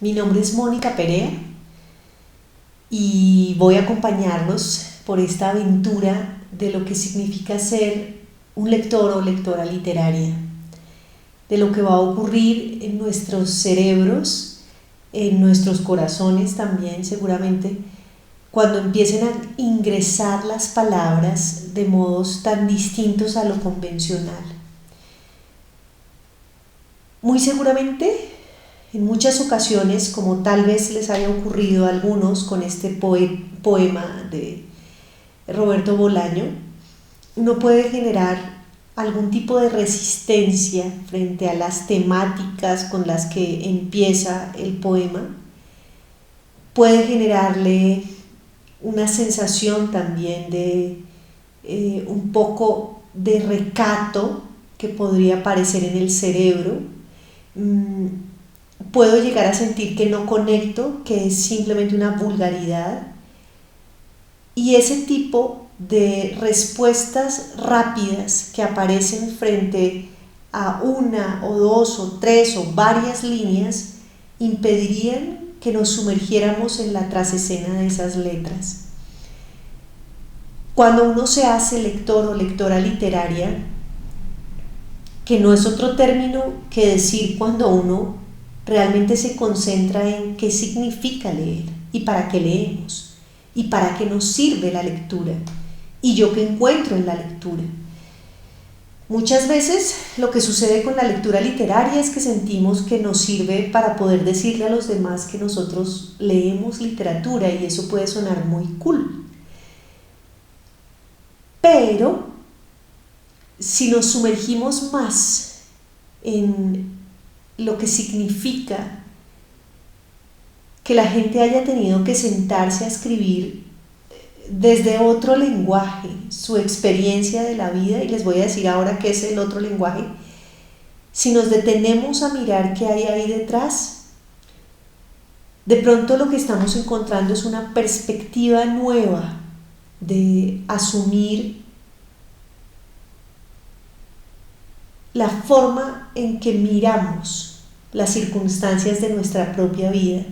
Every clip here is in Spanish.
Mi nombre es Mónica Perea y voy a acompañarlos por esta aventura de lo que significa ser un lector o lectora literaria, de lo que va a ocurrir en nuestros cerebros, en nuestros corazones también seguramente, cuando empiecen a ingresar las palabras de modos tan distintos a lo convencional. Muy seguramente, en muchas ocasiones, como tal vez les haya ocurrido a algunos con este poema de Roberto Bolaño, uno puede generar algún tipo de resistencia frente a las temáticas con las que empieza el poema. Puede generarle una sensación también de un poco de recato que podría aparecer en el cerebro. Puedo llegar a sentir que no conecto, que es simplemente una vulgaridad. Y ese tipo de respuestas rápidas que aparecen frente a una o dos o tres o varias líneas impedirían que nos sumergiéramos en la trasescena de esas letras. Cuando uno se hace lector o lectora literaria, que no es otro término que decir cuando uno realmente se concentra en qué significa leer y para qué leemos y para qué nos sirve la lectura y yo qué encuentro en la lectura. Muchas veces lo que sucede con la lectura literaria es que sentimos que nos sirve para poder decirle a los demás que nosotros leemos literatura y eso puede sonar muy cool. Pero si nos sumergimos más en lo que significa que la gente haya tenido que sentarse a escribir desde otro lenguaje su experiencia de la vida, y les voy a decir ahora qué es el otro lenguaje, si nos detenemos a mirar qué hay ahí detrás, de pronto lo que estamos encontrando es una perspectiva nueva de asumir la forma en que miramos las circunstancias de nuestra propia vida.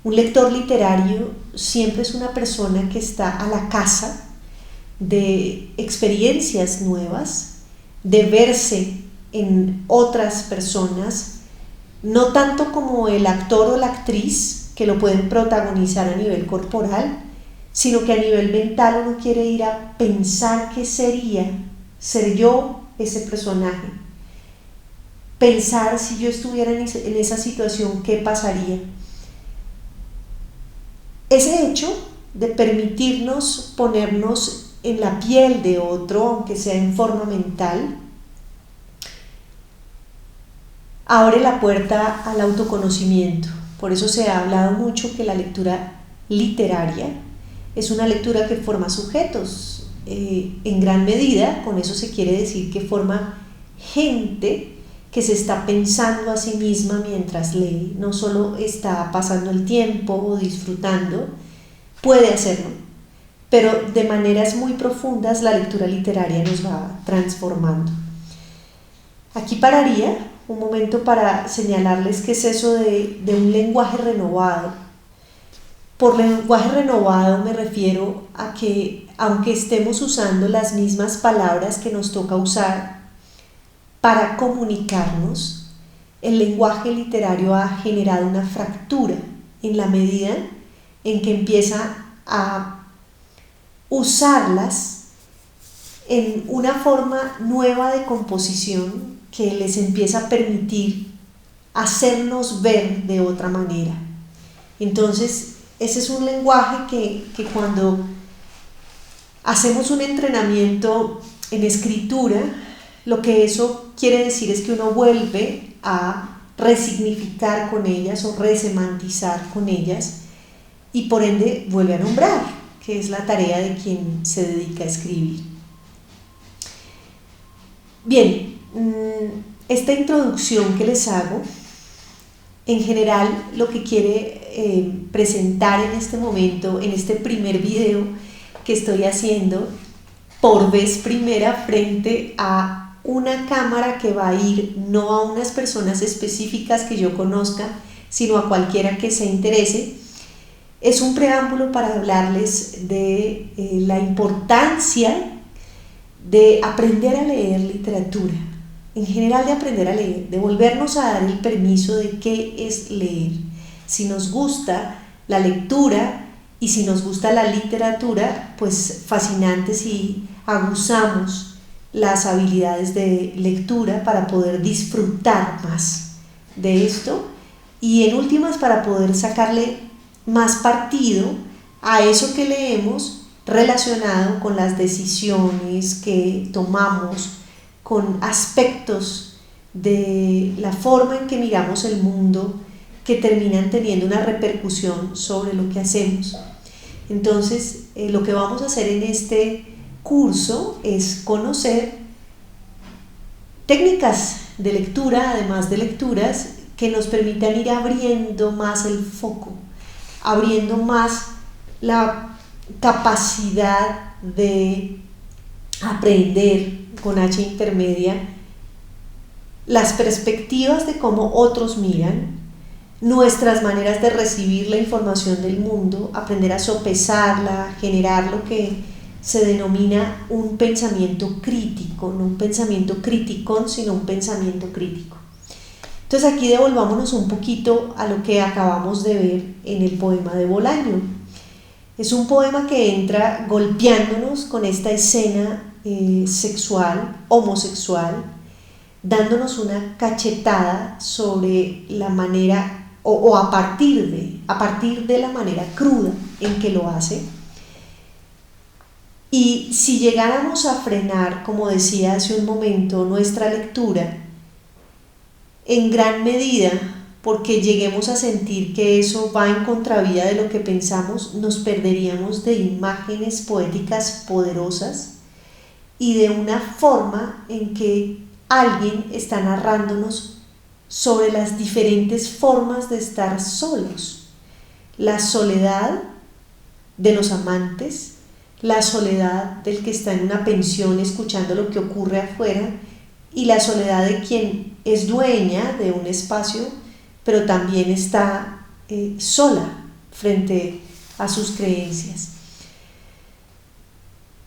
Un lector literario siempre es una persona que está a la caza de experiencias nuevas, de verse en otras personas, no tanto como el actor o la actriz que lo pueden protagonizar a nivel corporal, sino que a nivel mental uno quiere ir a pensar qué sería ser yo ese personaje, pensar si yo estuviera en esa situación, qué pasaría. Ese hecho de permitirnos ponernos en la piel de otro, aunque sea en forma mental, abre la puerta al autoconocimiento. Por eso se ha hablado mucho que la lectura literaria es una lectura que forma sujetos. En gran medida, con eso se quiere decir que forma gente que se está pensando a sí misma mientras lee, no solo está pasando el tiempo o disfrutando, puede hacerlo, pero de maneras muy profundas la lectura literaria nos va transformando. Aquí pararía un momento para señalarles qué es eso de un lenguaje renovado. Por lenguaje renovado me refiero a que, aunque estemos usando las mismas palabras que nos toca usar para comunicarnos, el lenguaje literario ha generado una fractura en la medida en que empieza a usarlas en una forma nueva de composición que les empieza a permitir hacernos ver de otra manera. Entonces, ese es un lenguaje que cuando hacemos un entrenamiento en escritura, lo que eso quiere decir es que uno vuelve a resignificar con ellas o resemantizar con ellas y por ende vuelve a nombrar, que es la tarea de quien se dedica a escribir. Bien, esta introducción que les hago, en general lo que quiere presentar en este momento, en este primer video que estoy haciendo por vez primera frente a una cámara que va a ir no a unas personas específicas que yo conozca, sino a cualquiera que se interese. Es un preámbulo para hablarles de la importancia de aprender a leer literatura, en general de aprender a leer, de volvernos a dar el permiso de qué es leer. Si nos gusta la lectura y si nos gusta la literatura, pues fascinante si aguzamos las habilidades de lectura para poder disfrutar más de esto y en últimas para poder sacarle más partido a eso que leemos relacionado con las decisiones que tomamos, con aspectos de la forma en que miramos el mundo que terminan teniendo una repercusión sobre lo que hacemos. Entonces, lo que vamos a hacer en este curso es conocer técnicas de lectura, además de lecturas, que nos permitan ir abriendo más el foco, abriendo más la capacidad de aprender con H intermedia las perspectivas de cómo otros miran, nuestras maneras de recibir la información del mundo, aprender a sopesarla, generar lo que se denomina un pensamiento crítico, no un pensamiento criticón, sino un pensamiento crítico. Entonces aquí devolvámonos un poquito a lo que acabamos de ver en el poema de Bolaño. Es un poema que entra golpeándonos con esta escena sexual, homosexual, dándonos una cachetada sobre la manera o a partir de la manera cruda en que lo hace. Y si llegáramos a frenar, como decía hace un momento, nuestra lectura, en gran medida, porque lleguemos a sentir que eso va en contravía de lo que pensamos, nos perderíamos de imágenes poéticas poderosas y de una forma en que alguien está narrándonos sobre las diferentes formas de estar solos. La soledad de los amantes, la soledad del que está en una pensión escuchando lo que ocurre afuera y la soledad de quien es dueña de un espacio pero también está sola frente a sus creencias.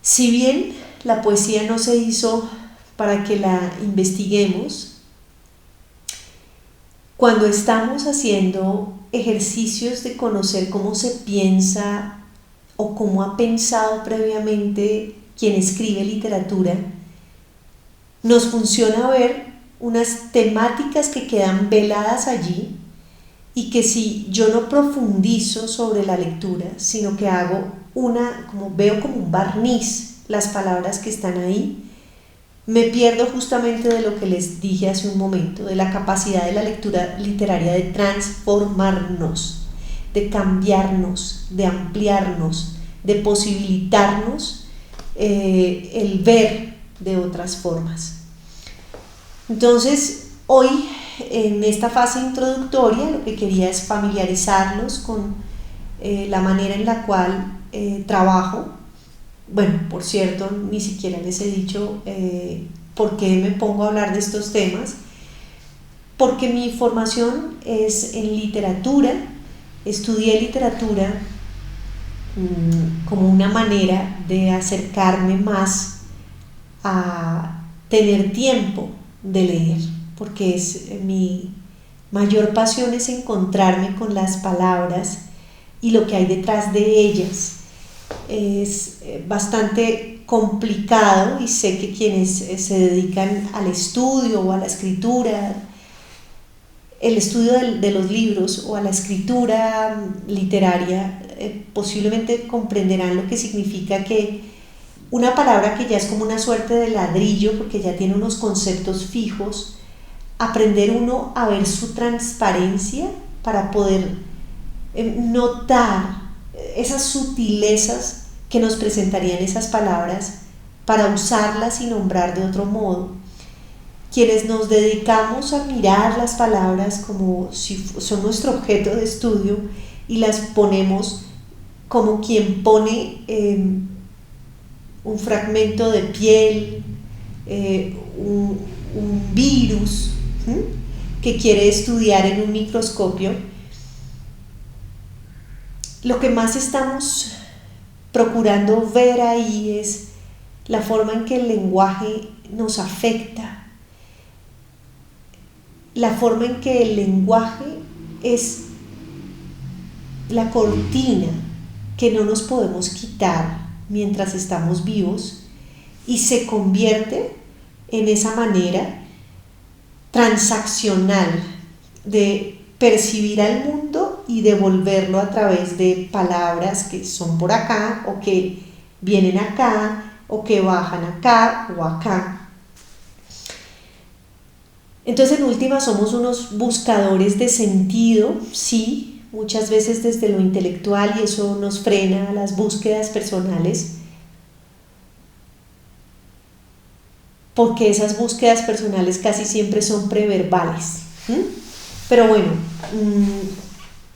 Si bien la poesía no se hizo para que la investiguemos, cuando estamos haciendo ejercicios de conocer cómo se piensa o cómo ha pensado previamente quien escribe literatura, nos funciona ver unas temáticas que quedan veladas allí y que si yo no profundizo sobre la lectura, sino que veo como un barniz las palabras que están ahí, me pierdo justamente de lo que les dije hace un momento, de la capacidad de la lectura literaria de transformarnos, de cambiarnos, de ampliarnos, de posibilitarnos el ver de otras formas. Entonces, hoy en esta fase introductoria lo que quería es familiarizarlos con la manera en la cual trabajo. Bueno, por cierto, ni siquiera les he dicho por qué me pongo a hablar de estos temas, porque mi formación es en literatura, estudié literatura como una manera de acercarme más a tener tiempo de leer, porque mi mayor pasión es encontrarme con las palabras y lo que hay detrás de ellas. Es bastante complicado y sé que quienes se dedican al estudio o a la escritura, el estudio de los libros o a la escritura literaria, posiblemente comprenderán lo que significa que una palabra que ya es como una suerte de ladrillo porque ya tiene unos conceptos fijos, aprender uno a ver su transparencia para poder notar esas sutilezas que nos presentarían esas palabras para usarlas y nombrar de otro modo. Quienes nos dedicamos a mirar las palabras como si son nuestro objeto de estudio y las ponemos como quien pone un fragmento de piel, un virus que quiere estudiar en un microscopio, lo que más estamos procurando ver ahí es la forma en que el lenguaje nos afecta, la forma en que el lenguaje es la cortina que no nos podemos quitar mientras estamos vivos y se convierte en esa manera transaccional de percibir al mundo y devolverlo a través de palabras que son por acá o que vienen acá o que bajan acá o acá. Entonces, en última, somos unos buscadores de sentido, sí, muchas veces desde lo intelectual, y eso nos frena las búsquedas personales, porque esas búsquedas personales casi siempre son preverbales. Pero bueno,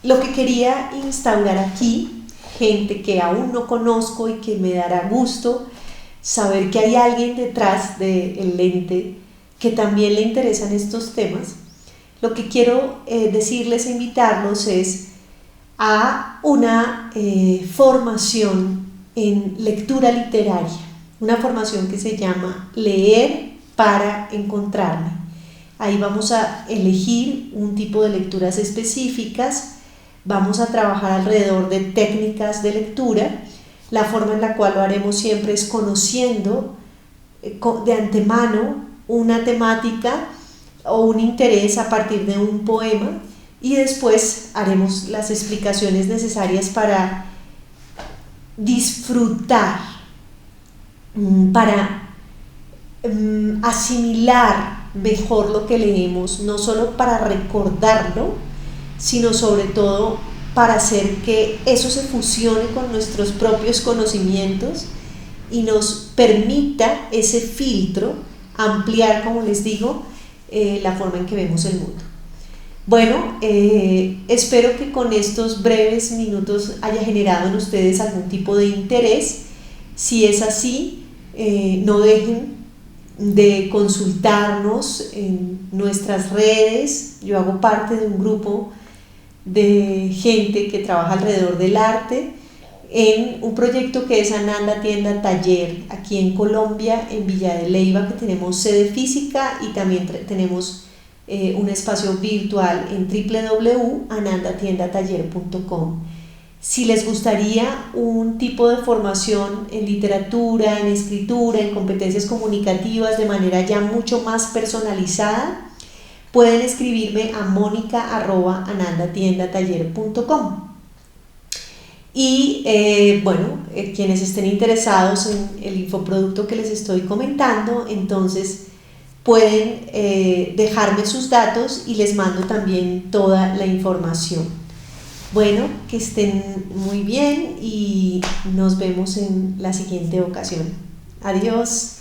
lo que quería instaurar aquí, gente que aún no conozco y que me dará gusto saber que hay alguien detrás del lente que también le interesan estos temas, lo que quiero decirles e invitarlos es a una formación en lectura literaria, una formación que se llama Leer para Encontrarme. Ahí vamos a elegir un tipo de lecturas específicas, vamos a trabajar alrededor de técnicas de lectura. La forma en la cual lo haremos siempre es conociendo de antemano una temática o un interés a partir de un poema, y después haremos las explicaciones necesarias para disfrutar, para asimilar mejor lo que leemos, no solo para recordarlo, sino sobre todo para hacer que eso se fusione con nuestros propios conocimientos y nos permita ese filtro ampliar, como les digo, la forma en que vemos el mundo. Bueno, espero que con estos breves minutos haya generado en ustedes algún tipo de interés. Si es así, no dejen de consultarnos en nuestras redes. Yo hago parte de un grupo de gente que trabaja alrededor del arte en un proyecto que es Ananda Tienda Taller, aquí en Colombia, en Villa de Leyva, que tenemos sede física y también tenemos un espacio virtual en www.anandatiendataller.com. Si les gustaría un tipo de formación en literatura, en escritura, en competencias comunicativas de manera ya mucho más personalizada, pueden escribirme a monica@anandatiendataller.com. Y quienes estén interesados en el infoproducto que les estoy comentando, entonces pueden dejarme sus datos y les mando también toda la información. Bueno, que estén muy bien y nos vemos en la siguiente ocasión. Adiós.